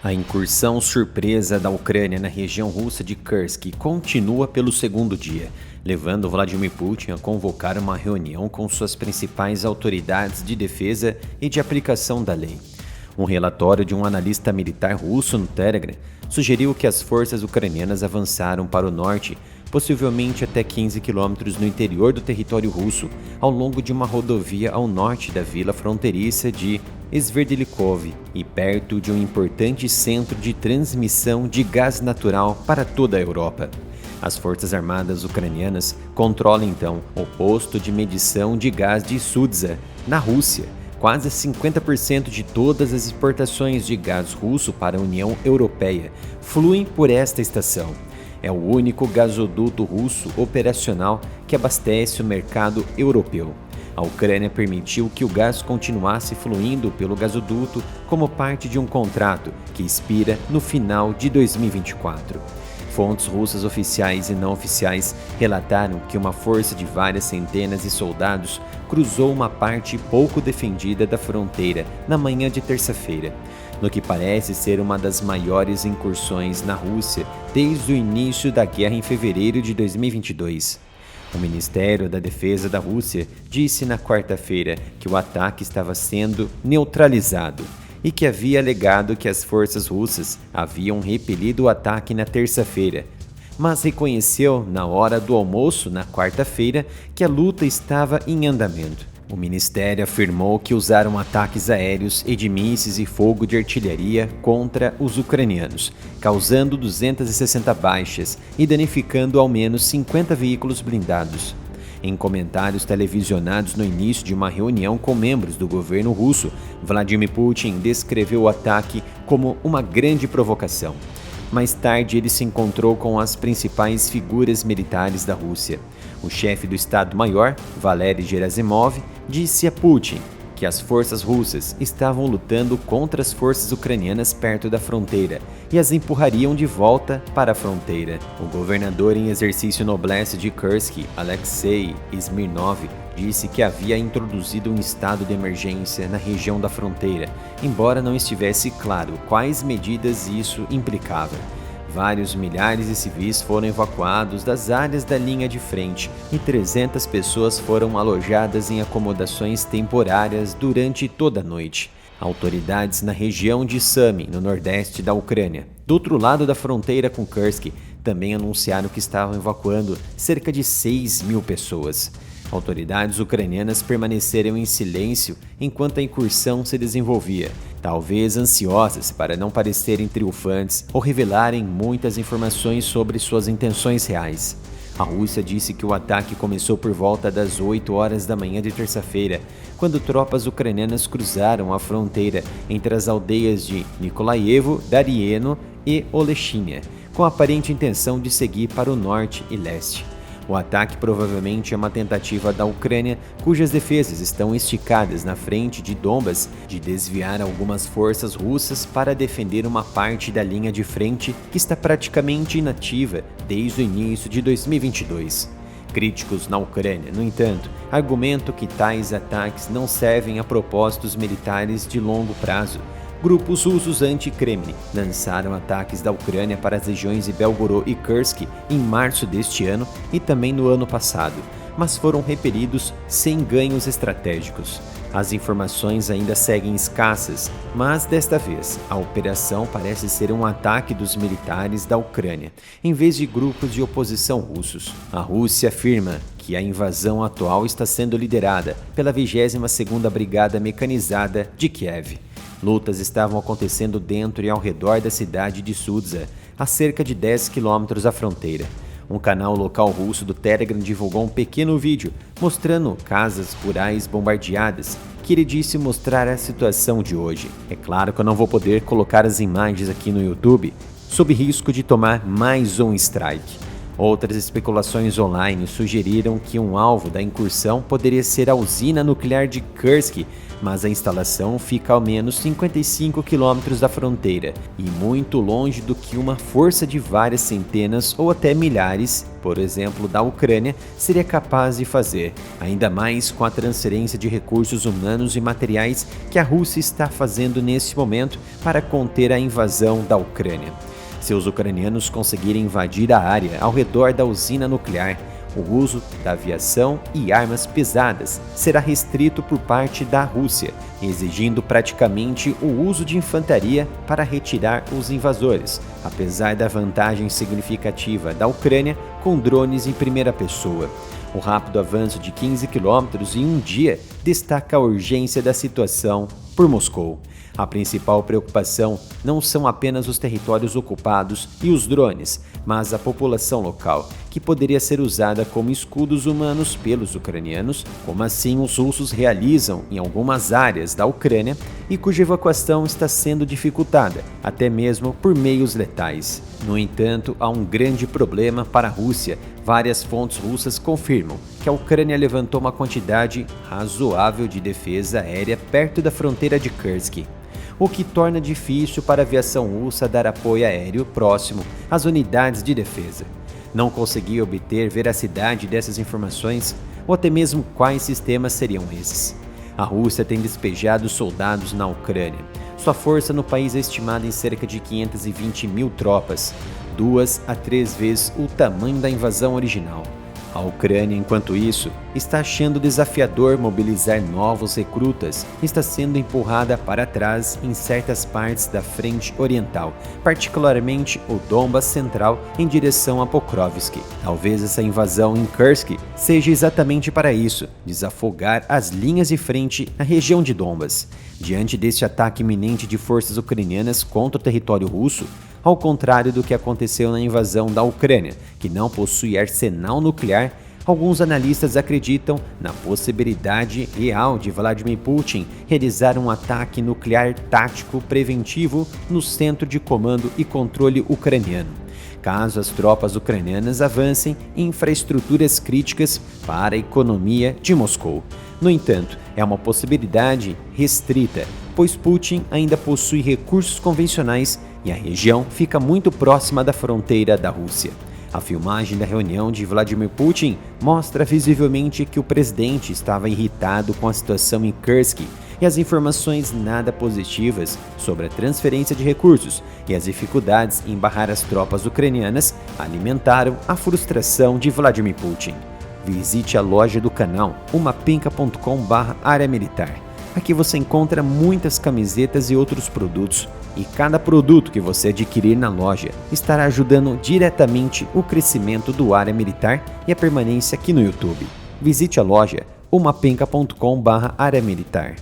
A incursão surpresa da Ucrânia na região russa de Kursk continua pelo segundo dia, levando Vladimir Putin a convocar uma reunião com suas principais autoridades de defesa e de aplicação da lei. Um relatório de um analista militar russo no Telegram sugeriu que as forças ucranianas avançaram para o norte, possivelmente até 15 quilômetros no interior do território russo, ao longo de uma rodovia ao norte da vila fronteiriça de Sverdlikov e perto de um importante centro de transmissão de gás natural para toda a Europa. As Forças Armadas ucranianas controlam então o posto de medição de gás de Sudza, na Rússia. Quase 50% de todas as exportações de gás russo para a União Europeia fluem por esta estação. É o único gasoduto russo operacional que abastece o mercado europeu. A Ucrânia permitiu que o gás continuasse fluindo pelo gasoduto como parte de um contrato que expira no final de 2024. Fontes russas oficiais e não oficiais relataram que uma força de várias centenas de soldados cruzou uma parte pouco defendida da fronteira na manhã de terça-feira, no que parece ser uma das maiores incursões na Rússia desde o início da guerra em fevereiro de 2022. O Ministério da Defesa da Rússia disse na quarta-feira que o ataque estava sendo neutralizado e que havia alegado que as forças russas haviam repelido o ataque na terça-feira, mas reconheceu na hora do almoço na quarta-feira que a luta estava em andamento. O ministério afirmou que usaram ataques aéreos e de mísseis e fogo de artilharia contra os ucranianos, causando 260 baixas e danificando ao menos 50 veículos blindados. Em comentários televisionados no início de uma reunião com membros do governo russo, Vladimir Putin descreveu o ataque como uma grande provocação. Mais tarde, ele se encontrou com as principais figuras militares da Rússia. O chefe do Estado-Maior, Valery Gerasimov, disse a Putin que as forças russas estavam lutando contra as forças ucranianas perto da fronteira e as empurrariam de volta para a fronteira. O governador em exercício no Oblast de Kursk, Alexei Smirnov, disse que havia introduzido um estado de emergência na região da fronteira, embora não estivesse claro quais medidas isso implicava. Vários milhares de civis foram evacuados das áreas da linha de frente e 300 pessoas foram alojadas em acomodações temporárias durante toda a noite. Autoridades na região de Sami, no nordeste da Ucrânia, do outro lado da fronteira com Kursk, também anunciaram que estavam evacuando cerca de 6.000 pessoas. Autoridades ucranianas permaneceram em silêncio enquanto a incursão se desenvolvia, talvez ansiosas para não parecerem triunfantes ou revelarem muitas informações sobre suas intenções reais. A Rússia disse que o ataque começou por volta das 8 horas da manhã de terça-feira, quando tropas ucranianas cruzaram a fronteira entre as aldeias de Nikolaevo, Darieno e Oleshinia, com a aparente intenção de seguir para o norte e leste. O ataque provavelmente é uma tentativa da Ucrânia, cujas defesas estão esticadas na frente de Donbas, de desviar algumas forças russas para defender uma parte da linha de frente que está praticamente inativa desde o início de 2022. Críticos na Ucrânia, no entanto, argumentam que tais ataques não servem a propósitos militares de longo prazo. Grupos russos anti-Kremlin lançaram ataques da Ucrânia para as regiões de Belgorod e Kursk em março deste ano e também no ano passado, mas foram repelidos sem ganhos estratégicos. As informações ainda seguem escassas, mas desta vez a operação parece ser um ataque dos militares da Ucrânia, em vez de grupos de oposição russos. A Rússia afirma que a invasão atual está sendo liderada pela 22ª Brigada Mecanizada de Kiev. Lutas estavam acontecendo dentro e ao redor da cidade de Sudza, a cerca de 10 quilômetros da fronteira. Um canal local russo do Telegram divulgou um pequeno vídeo mostrando casas rurais bombardeadas, que ele disse mostrar a situação de hoje. É claro que eu não vou poder colocar as imagens aqui no YouTube, sob risco de tomar mais um strike. Outras especulações online sugeriram que um alvo da incursão poderia ser a usina nuclear de Kursk, mas a instalação fica ao menos 55 quilômetros da fronteira e muito longe do que uma força de várias centenas ou até milhares, por exemplo, da Ucrânia, seria capaz de fazer, ainda mais com a transferência de recursos humanos e materiais que a Rússia está fazendo nesse momento para conter a invasão da Ucrânia. Se os ucranianos conseguirem invadir a área ao redor da usina nuclear, o uso da aviação e armas pesadas será restrito por parte da Rússia, exigindo praticamente o uso de infantaria para retirar os invasores, apesar da vantagem significativa da Ucrânia com drones em primeira pessoa. O rápido avanço de 15 quilômetros em um dia destaca a urgência da situação por Moscou. A principal preocupação não são apenas os territórios ocupados e os drones, mas a população local, que poderia ser usada como escudos humanos pelos ucranianos, como assim os russos realizam em algumas áreas da Ucrânia e cuja evacuação está sendo dificultada, até mesmo por meios letais. No entanto, há um grande problema para a Rússia. Várias fontes russas confirmam que a Ucrânia levantou uma quantidade razoável de defesa aérea perto da fronteira de Kursk, o que torna difícil para a aviação russa dar apoio aéreo próximo às unidades de defesa. Não consegui obter veracidade dessas informações ou até mesmo quais sistemas seriam esses. A Rússia tem despejado soldados na Ucrânia. Sua força no país é estimada em cerca de 520 mil tropas, 2 a 3 vezes o tamanho da invasão original. A Ucrânia, enquanto isso, está achando desafiador mobilizar novos recrutas e está sendo empurrada para trás em certas partes da frente oriental, particularmente o Donbas central em direção a Pokrovsk. Talvez essa invasão em Kursk seja exatamente para isso, desafogar as linhas de frente na região de Donbas. Diante deste ataque iminente de forças ucranianas contra o território russo, ao contrário do que aconteceu na invasão da Ucrânia, que não possui arsenal nuclear, alguns analistas acreditam na possibilidade real de Vladimir Putin realizar um ataque nuclear tático preventivo no centro de comando e controle ucraniano, caso as tropas ucranianas avancem em infraestruturas críticas para a economia de Moscou. No entanto, é uma possibilidade restrita, pois Putin ainda possui recursos convencionais e a região fica muito próxima da fronteira da Rússia. A filmagem da reunião de Vladimir Putin mostra visivelmente que o presidente estava irritado com a situação em Kursk e as informações nada positivas sobre a transferência de recursos e as dificuldades em barrar as tropas ucranianas alimentaram a frustração de Vladimir Putin. Visite a loja do canal umapenca.com/área militar. Aqui você encontra muitas camisetas e outros produtos, e cada produto que você adquirir na loja estará ajudando diretamente o crescimento do Área Militar e a permanência aqui no YouTube. Visite a loja umapenca.com/área militar.